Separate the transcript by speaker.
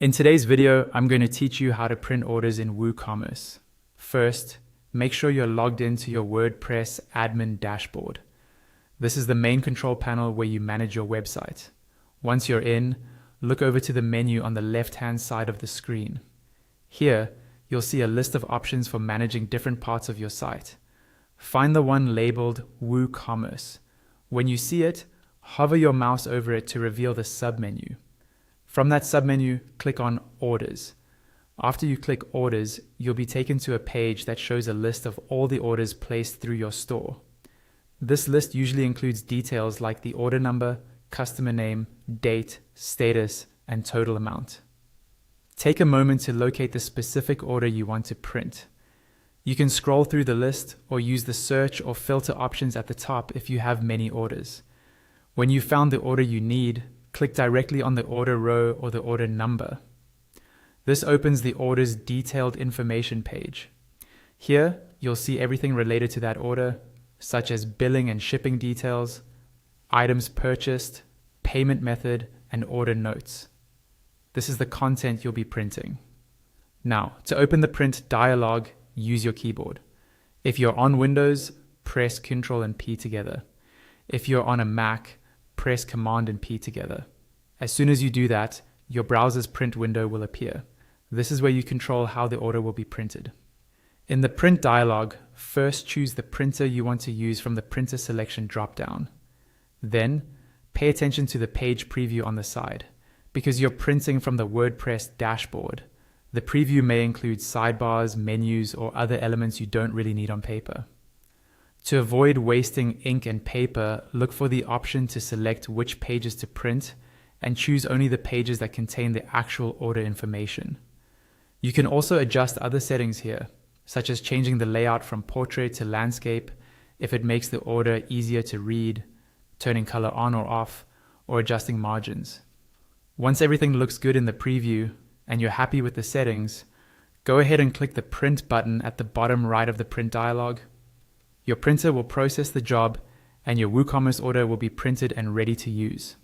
Speaker 1: In today's video, I'm going to teach you how to print orders in WooCommerce. First, make sure you're logged into your WordPress admin dashboard. This is the main control panel where you manage your website. Once you're in, look over to the menu on the left-hand side of the screen. Here, you'll see a list of options for managing different parts of your site. Find the one labeled WooCommerce. When you see it, hover your mouse over it to reveal the submenu. From that submenu, click on Orders. After you click Orders, you'll be taken to a page that shows a list of all the orders placed through your store. This list usually includes details like the order number, customer name, date, status, and total amount. Take a moment to locate the specific order you want to print. You can scroll through the list or use the search or filter options at the top if you have many orders. When you've found the order you need, click directly on the order row or the order number. This opens the order's detailed information page. Here, you'll see everything related to that order, such as billing and shipping details, items purchased, payment method, and order notes. This is the content you'll be printing. Now, to open the print dialog, use your keyboard. If you're on Windows, press Ctrl and P together. If you're on a Mac, press Command and P together. As soon as you do that, your browser's print window will appear. This is where you control how the order will be printed. In the print dialog, first choose the printer you want to use from the printer selection dropdown. Then, pay attention to the page preview on the side. Because you're printing from the WordPress dashboard, the preview may include sidebars, menus, or other elements you don't really need on paper. To avoid wasting ink and paper, look for the option to select which pages to print and choose only the pages that contain the actual order information. You can also adjust other settings here, such as changing the layout from portrait to landscape if it makes the order easier to read, turning color on or off, or adjusting margins. Once everything looks good in the preview and you're happy with the settings, go ahead and click the Print button at the bottom right of the print dialog. Your printer will process the job and your WooCommerce order will be printed and ready to use.